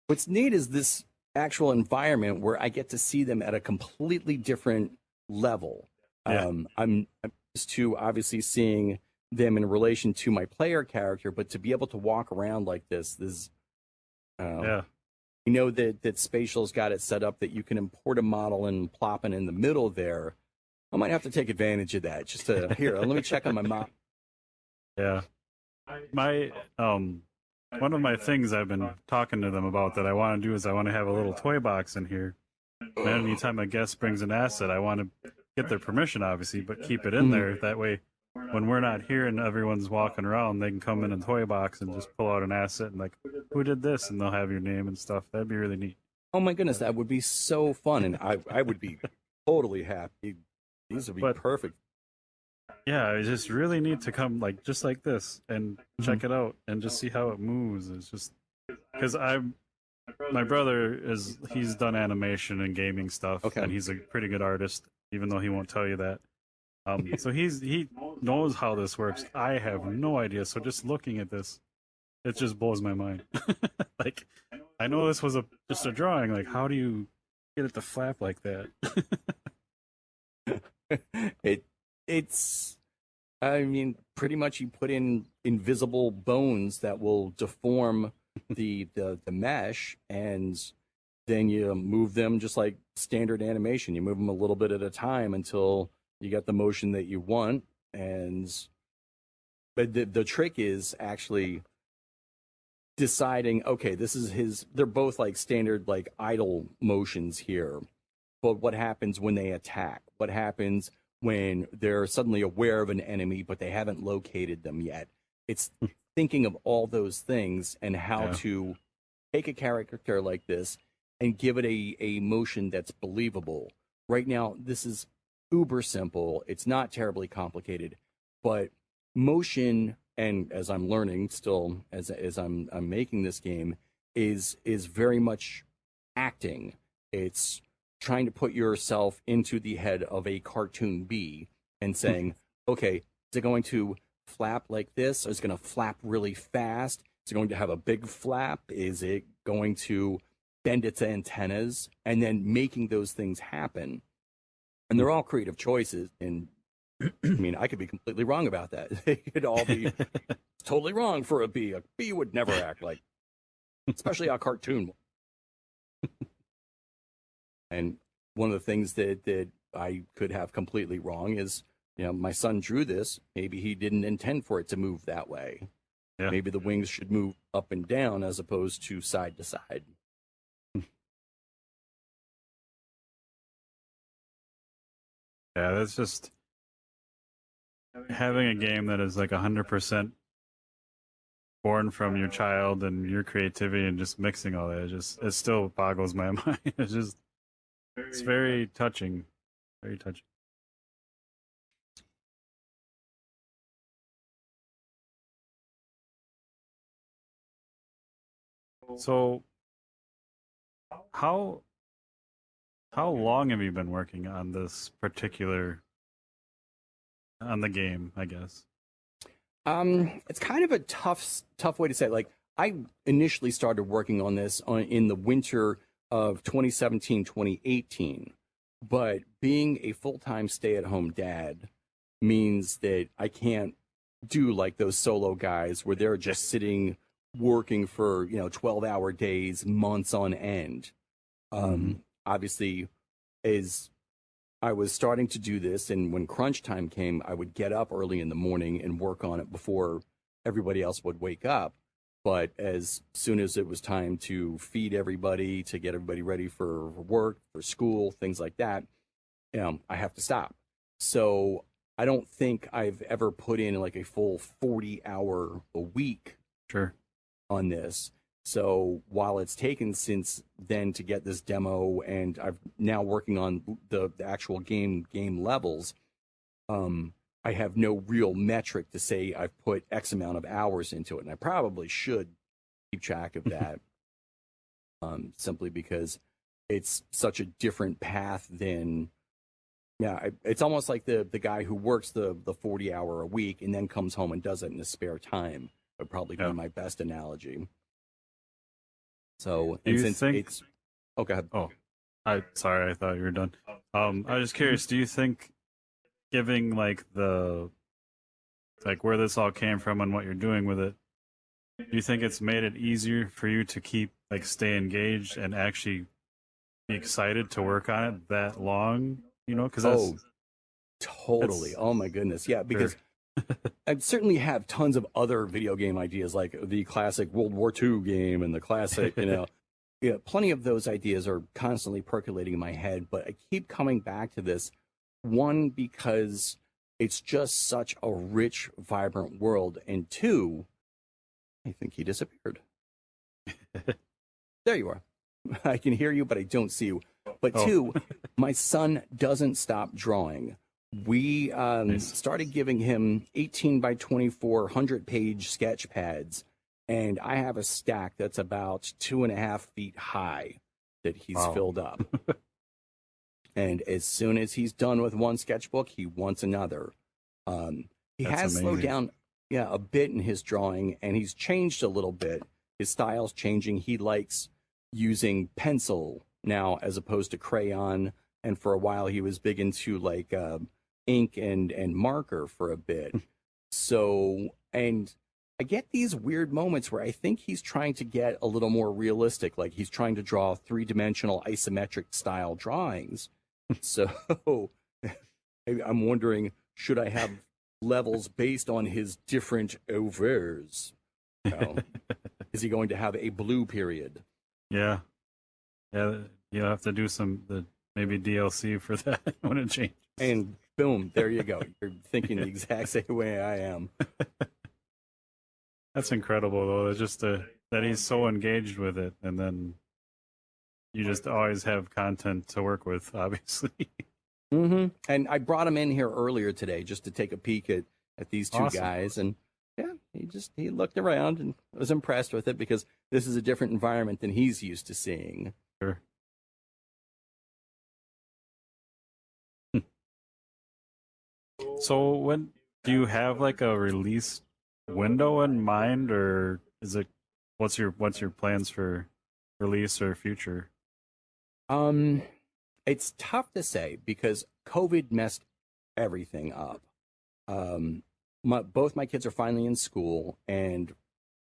What's neat is this actual environment where I get to see them at a completely different level. Yeah. I'm used to obviously seeing them in relation to my player character, but to be able to walk around like this yeah. You know that Spatial's got it set up that you can import a model and plop it in the middle there. I might have to take advantage of that. Just to here, let me check on my model. Yeah. My one of my things I've been talking to them about that I want to do is I want to have a little toy box in here. And anytime a guest brings an asset, I want to get their permission, obviously, but keep it in there. That way, when we're not here and everyone's walking around, they can come in a toy box and just pull out an asset and like, who did this? And they'll have your name and stuff. That'd be really neat. Oh my goodness, that would be so fun, and I would be totally happy. These would be perfect. Yeah, I just really need to come just like this and check it out and just see how it moves. It's just because my brother he's done animation and gaming stuff, and he's a pretty good artist, even though he won't tell you that. So he knows how this works. I have no idea. So just looking at this, it just blows my mind. Like, I know this was just a drawing. Like, how do you get it to flap like that? It's I mean, pretty much you put in invisible bones that will deform the mesh, and then you move them just like standard animation. You move them a little bit at a time until you get the motion that you want. But the trick is actually deciding, okay, they're both like standard like idle motions here. But what happens when they attack? What happens when they're suddenly aware of an enemy, but they haven't located them yet? It's thinking of all those things and how to take a character like this and give it a motion that's believable. right now, this is uber simple. It's not terribly complicated, but motion, and as I'm learning still, as I'm making this game, is very much acting. It's trying to put yourself into the head of a cartoon bee and saying, okay, is it going to flap like this? Is it going to flap really fast? Is it going to have a big flap? Is it going to bend its antennas? And then making those things happen. And they're all creative choices. And I mean, I could be completely wrong about that. They could all be totally wrong for a bee. A bee would never act like, especially a cartoon. And one of the things that I could have completely wrong is, my son drew this. Maybe he didn't intend for it to move that way. Yeah. Maybe the wings should move up and down as opposed to side to side. Yeah, that's just having a game that is like 100% born from your child and your creativity and just mixing all that. It still boggles my mind. It's very touching. Very touching. So, how long have you been working on this particular on the game, I guess? It's kind of a tough way to say. Like, I initially started working on this in the winter of 2017, 2018. But being a full-time stay-at-home dad means that I can't do like those solo guys where they're just sitting working for 12-hour days, months on end. Obviously, as I was starting to do this, and when crunch time came, I would get up early in the morning and work on it before everybody else would wake up. But as soon as it was time to feed everybody, to get everybody ready for work, for school, things like that, I have to stop. So I don't think I've ever put in like a full 40-hour a week on this. So while it's taken since then to get this demo, and I'm now working on the actual game levels, I have no real metric to say I've put X amount of hours into it, and I probably should keep track of that, simply because it's such a different path than, it's almost like the guy who works the 40-hour a week and then comes home and does it in his spare time would probably be my best analogy. So, and since it's... Oh, go ahead. Oh, sorry, I thought you were done. I was just curious, do you think giving like where this all came from and what you're doing with it, do you think it's made it easier for you to keep stay engaged and actually be excited to work on it that long? Because totally. Oh my goodness, yeah. Because I certainly have tons of other video game ideas, like the classic World War II game and the classic, plenty of those ideas are constantly percolating in my head. But I keep coming back to this. One, because it's just such a rich, vibrant world. And two, I think he disappeared. There you are. I can hear you, but I don't see you. But two, my son doesn't stop drawing. We started giving him 18 by 24, 100-page sketch pads. And I have a stack that's about 2.5 feet high that he's filled up. And as soon as he's done with one sketchbook, he wants another. He has slowed down a bit in his drawing, and he's changed a little bit. His style's changing. He likes using pencil now as opposed to crayon. And for a while, he was big into ink and marker for a bit. So, and I get these weird moments where I think he's trying to get a little more realistic, like he's trying to draw three-dimensional isometric style drawings. So I'm wondering, should I have levels based on his different overs? Is he going to have a blue period? Yeah, you'll have to do maybe DLC for that when it changes. And boom, there you go. You're thinking the exact same way I am. That's incredible, though. Just that he's so engaged with it, and then You just always have content to work with, obviously. And I brought him in here earlier today just to take a peek at these two Awesome. guys, and yeah, he looked around and was impressed with it because this is a different environment than he's used to seeing. Sure. So when do you have like a release window in mind, or is it what's your plans for release or future? It's tough to say because COVID messed everything up. Both my kids are finally in school, and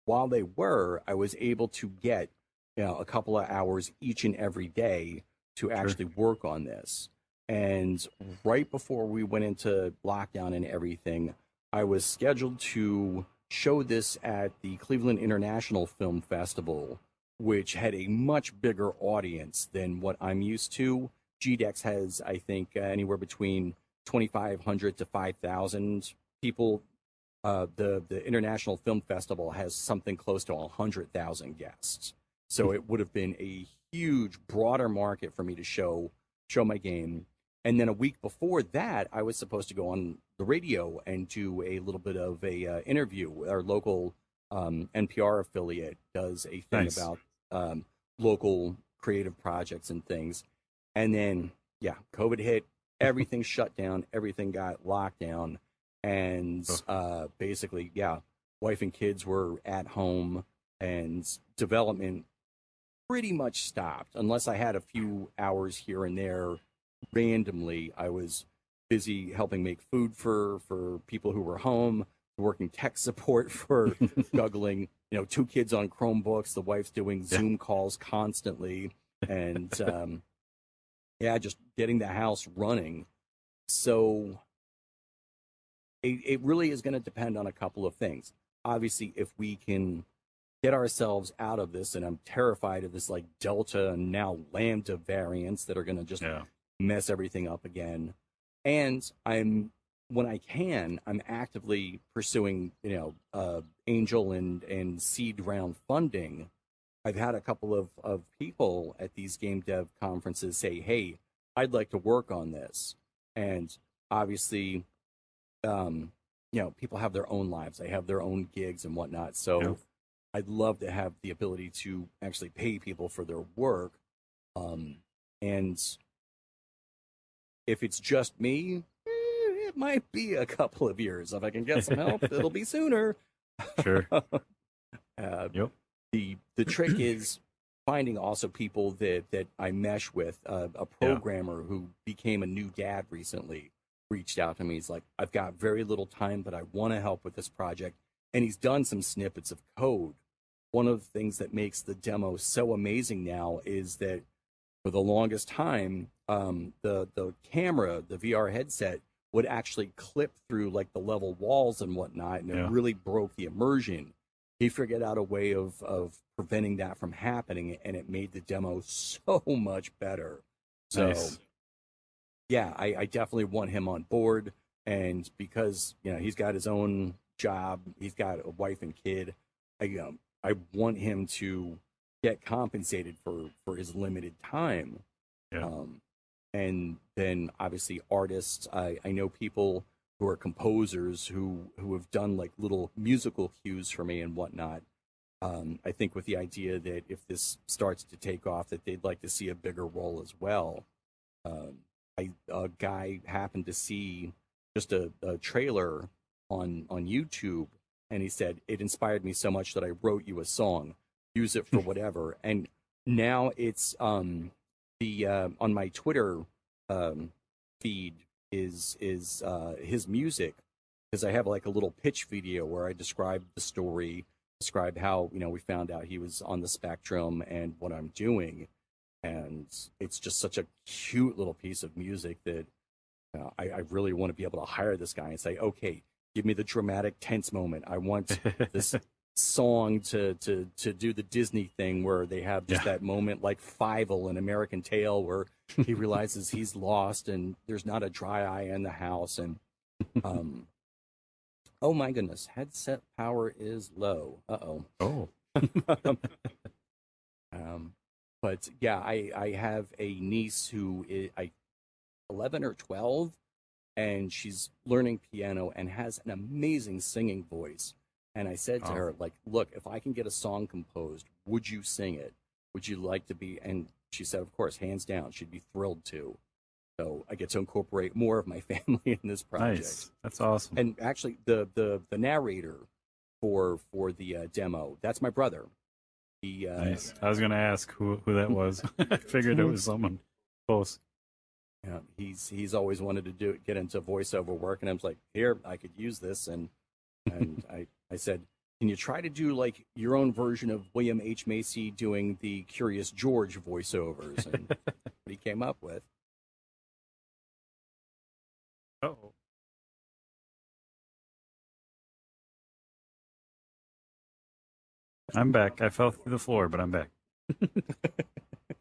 while they were, I was able to get a couple of hours each and every day to actually work on this. And right before we went into lockdown and everything, I was scheduled to show this at the Cleveland International Film Festival, which had a much bigger audience than what I'm used to. GDEX has, I think, anywhere between 2,500 to 5,000 people. The International Film Festival has something close to 100,000 guests. So it would have been a huge, broader market for me to show my game. And then a week before that, I was supposed to go on the radio and do a little bit of a interview. Our local NPR affiliate does a thing about local creative projects and things. And then, yeah, COVID hit, everything shut down, everything got locked down. And basically, yeah, wife and kids were at home, and development pretty much stopped. Unless I had a few hours here and there randomly, I was busy helping make food for people who were home, working tech support for juggling, two kids on Chromebooks, the wife's doing Zoom calls constantly, and just getting the house running. So it really is going to depend on a couple of things. Obviously, if we can get ourselves out of this, and I'm terrified of this like Delta and now Lambda variants that are going to just mess everything up again. And when I can, I'm actively pursuing, angel and seed round funding. I've had a couple of people at these game dev conferences say, hey, I'd like to work on this. And obviously, people have their own lives. They have their own gigs and whatnot. So I'd love to have the ability to actually pay people for their work. And if it's just me, it might be a couple of years. If I can get some help, it'll be sooner. Sure. The trick is finding also people that I mesh with. A programmer who became a new dad recently reached out to me. He's like, I've got very little time, but I want to help with this project. And he's done some snippets of code. One of the things that makes the demo so amazing now is that for the longest time, the camera, the VR headset, would actually clip through like the level walls and whatnot, and it really broke the immersion. He figured out a way of preventing that from happening, and it made the demo so much better. So, I definitely want him on board, and because he's got his own job, he's got a wife and kid. I want him to get compensated for his limited time. And then obviously artists, I know people who are composers who have done like little musical cues for me and whatnot. I think with the idea that if this starts to take off, that they'd like to see a bigger role as well. A guy happened to see just a trailer on YouTube, and he said, it inspired me so much that I wrote you a song. Use it for whatever. And now it's on my Twitter feed is his music, because I have like a little pitch video where I describe the story, describe how we found out he was on the spectrum and what I'm doing, and it's just such a cute little piece of music that I really want to be able to hire this guy and say, okay, give me the dramatic tense moment. I want this song to do the Disney thing where they have just that moment like Fievel in American Tail where he realizes he's lost and there's not a dry eye in the house, and oh my goodness, headset power is low. Oh. But yeah, I have a niece who is 11 or 12, and she's learning piano and has an amazing singing voice. And I said to Oh, her, like, look, if I can get a song composed, would you sing it? Would you like to be? And she said, of course, hands down, she'd be thrilled to. So I get to incorporate more of my family in this project. nice. That's awesome. And actually, the narrator for the demo, that's my brother. He Nice. I was gonna ask who that was. I figured it was someone close. yeah, he's always wanted to get into voiceover work, and I was like, here, I could use this, and I said, can you try to do like your own version of William H. Macy doing the Curious George voiceovers? And what he came up with. Oh, I'm back. I fell through the floor, but I'm back.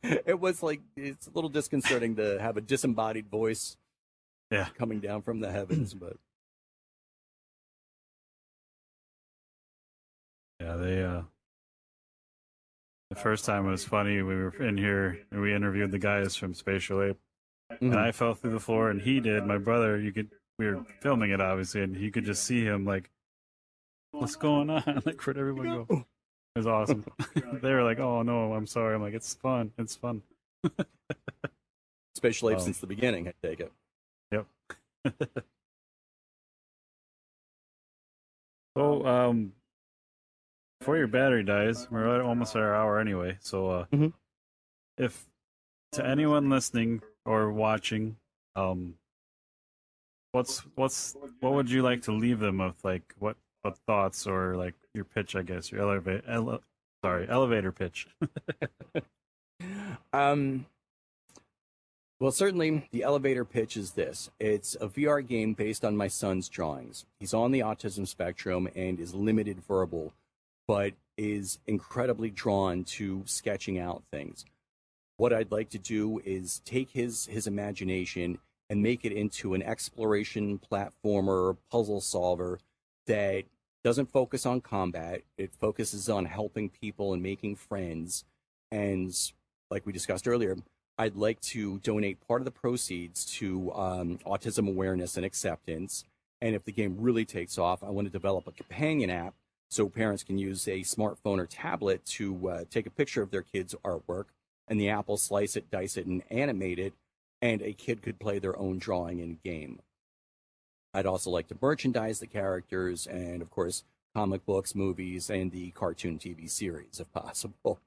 It was like it's a little disconcerting to have a disembodied voice Yeah. coming down from the heavens, but Yeah, the first time it was funny. We were in here and we interviewed the guys from Spatial Ape, and I fell through the floor, and he did. My brother, we were filming it obviously, and you could just see him like, what's going on? Like, where'd everyone go? It was awesome. They were like, oh no, I'm sorry. I'm like, it's fun. It's fun. Spatial Ape since the beginning, I take it. Yep. So, before your battery dies, we're almost at our hour anyway. So, if to anyone listening or watching, what would you like to leave them with? Like, what thoughts or like your pitch? I guess your elevator pitch. Well, certainly the elevator pitch is this. It's a VR game based on my son's drawings. He's on the autism spectrum and is limited verbal, but is incredibly drawn to sketching out things. What I'd like to do is take his imagination and make it into an exploration platformer, puzzle solver that doesn't focus on combat. It focuses on helping people and making friends. And like we discussed earlier, I'd like to donate part of the proceeds to autism awareness and acceptance. And if the game really takes off, I want to develop a companion app so parents can use a smartphone or tablet to take a picture of their kids' artwork, and the app will slice it, dice it, and animate it, and a kid could play their own drawing in game. I'd also like to merchandise the characters and, of course, comic books, movies, and the cartoon TV series, if possible.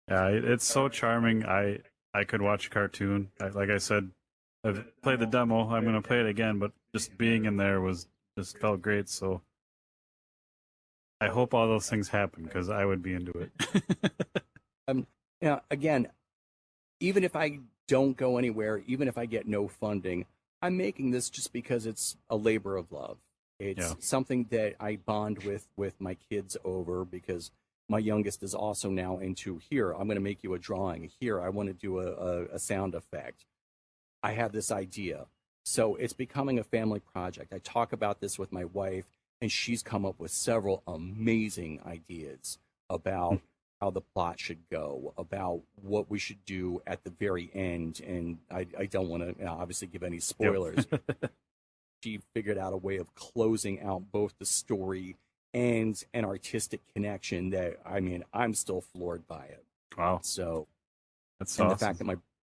Yeah, it's so charming. I could watch a cartoon. Like I said, I've played the demo. I'm going to play it again, but just being in there just felt great. So I hope all those things happen because I would be into it. Again, even if I don't go anywhere, even if I get no funding, I'm making this just because it's a labor of love. It's something that I bond with my kids over, because my youngest is also now into, here, I'm going to make you a drawing. Here, I want to do a sound effect. I have this idea. So it's becoming a family project. I talk about this with my wife, and she's come up with several amazing ideas about how the plot should go, about what we should do at the very end. And I don't want to obviously give any spoilers. Yep. She figured out a way of closing out both the story and an artistic connection that, I mean, I'm still floored by it. Wow. So that's and awesome. The fact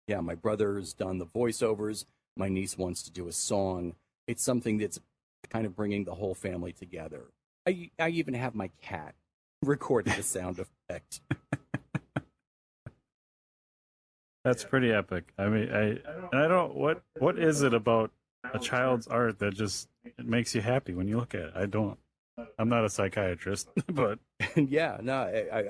that my brother's done the voiceovers, my niece wants to do a song. It's something that's kind of bringing the whole family together. I even have my cat recorded a sound effect. That's pretty epic. I mean, I don't, what is it about a child's art that just, it makes you happy when you look at it? I'm not a psychiatrist, but yeah, no,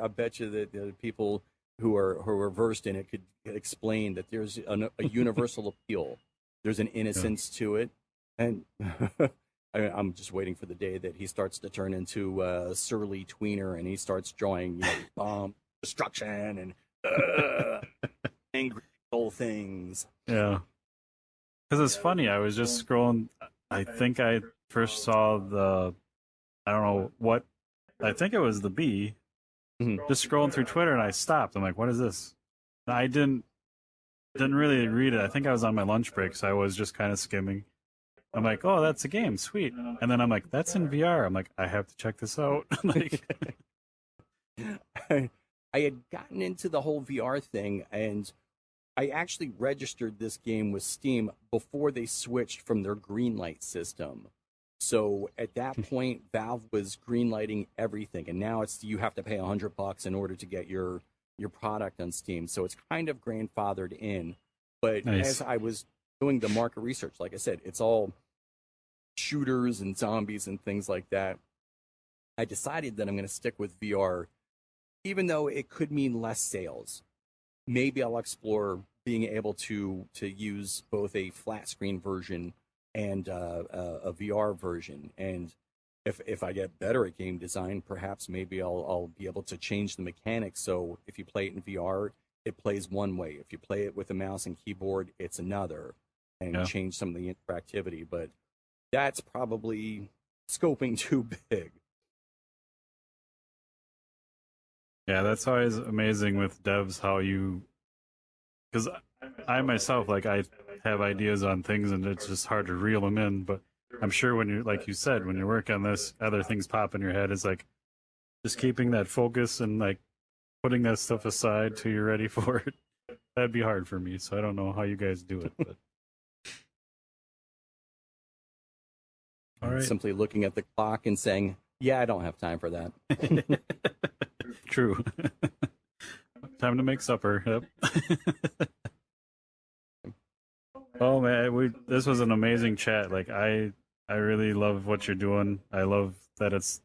I bet you that the people who are versed in it could explain that there's a universal appeal. There's an innocence to it, and I'm just waiting for the day that he starts to turn into a surly tweener and he starts drawing, bomb destruction and angry little things. Yeah, because it's funny. I was just scrolling. I think I first saw I don't know what, I think it was the bee just scrolling through Twitter, and I stopped. I'm like, what is this? I didn't really read it. I think I was on my lunch break, so I was just kind of skimming. I'm like, oh, that's a game, sweet. And then I'm like, that's in VR. I'm like, I have to check this out. Like, I had gotten into the whole VR thing, and I actually registered this game with Steam before they switched from their greenlight system. So at that point, Valve was greenlighting everything, and now it's you have to pay $100 in order to get your product on Steam. So it's kind of grandfathered in. But nice. as I was doing the market research, like I said, it's all shooters and zombies and things like that. I decided that I'm going to stick with VR, even though it could mean less sales. Maybe I'll explore being able to use both a flat screen version and a VR version. And if I get better at game design, perhaps maybe I'll be able to change the mechanics. So if you play it in VR, it plays one way. If you play it with a mouse and keyboard, it's another, and change some of the interactivity. But that's probably scoping too big. Yeah, that's always amazing with devs, how you, because I myself, like, I have ideas on things and it's just hard to reel them in, but I'm sure when you're, like you said, when you work on this, other things pop in your head. It's like just keeping that focus and like putting that stuff aside till you're ready for it. That'd be hard for me, so I don't know how you guys do it. But all right. Simply looking at the clock and saying, yeah, I don't have time for that. True. Time to make supper. Yep. Oh man, this was an amazing chat. Like I really love what you're doing. I love that it's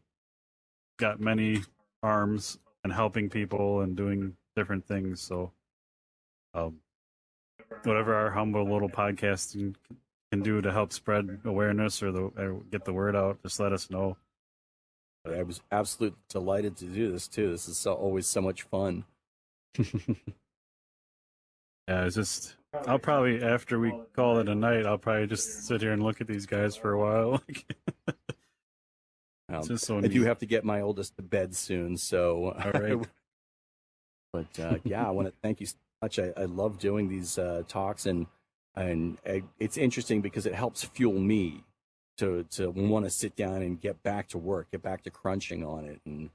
got many arms and helping people and doing different things. So whatever our humble little podcasting can do to help spread awareness or get the word out, just let us know. I was absolutely delighted to do this too. This is always so much fun. Yeah, it's just, I'll probably, after we call it a night, I'll probably just sit here and look at these guys for a while. It's just so I do have to get my oldest to bed soon, so. All right. But yeah, I want to thank you so much. I love doing these talks, and it's interesting because it helps fuel me to want to sit down and get back to work, get back to crunching on it, and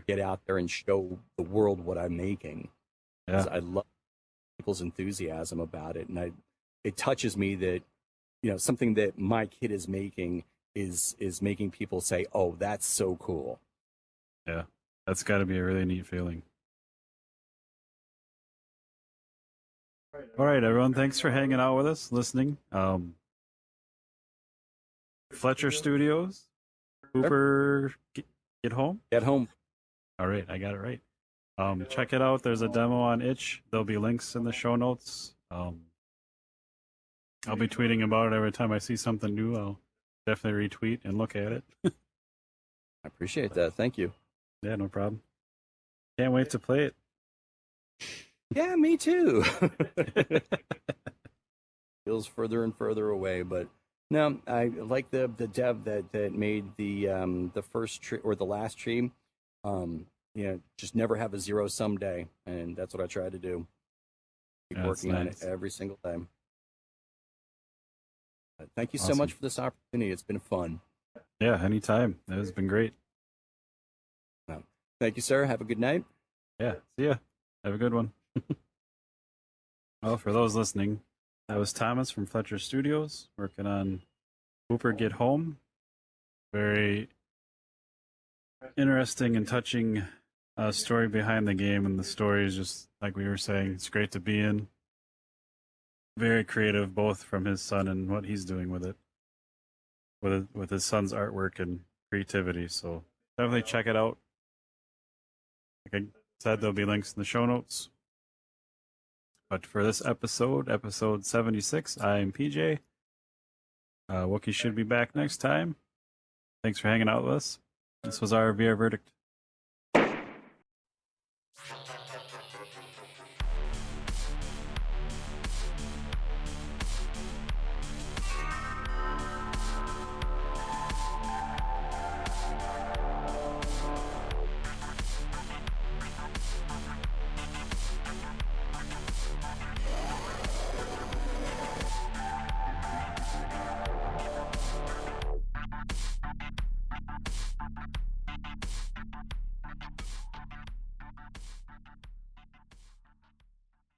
get out there and show the world what I'm making. Yeah. I love people's enthusiasm about it, and it touches me that something that my kid is making is making people say, "Oh, that's so cool." Yeah, that's got to be a really neat feeling. All right, everyone, thanks for hanging out with us, listening. Fletcher Studios, Hooper, get home. Get home. All right, I got it right. Check it out. There's a demo on Itch. There'll be links in the show notes. I'll be tweeting about it every time I see something new. I'll definitely retweet and look at it. I appreciate that. Thank you. Yeah, no problem. Can't wait to play it. Yeah, me too. Feels further and further away, but no, I like the dev that made the first tree or the last tree. Just never have a zero-sum day, and that's what I try to do. Keep working on it every single day. But thank you so much for this opportunity. It's been fun. Yeah, anytime. It has been great. Thank you, sir. Have a good night. Yeah, see ya. Have a good one. Well, for those listening, that was Thomas from Fletcher Studios working on Hooper Get Home. Very interesting and touching story behind the game, and the story is just like we were saying, it's great to be in. Very creative, both from his son and what he's doing with it, with his son's artwork and creativity. So definitely check it out. Like I said, there'll be links in the show notes. But for this episode 76, I am PJ. Wookie should be back next time. Thanks for hanging out with us. This was our VR verdict.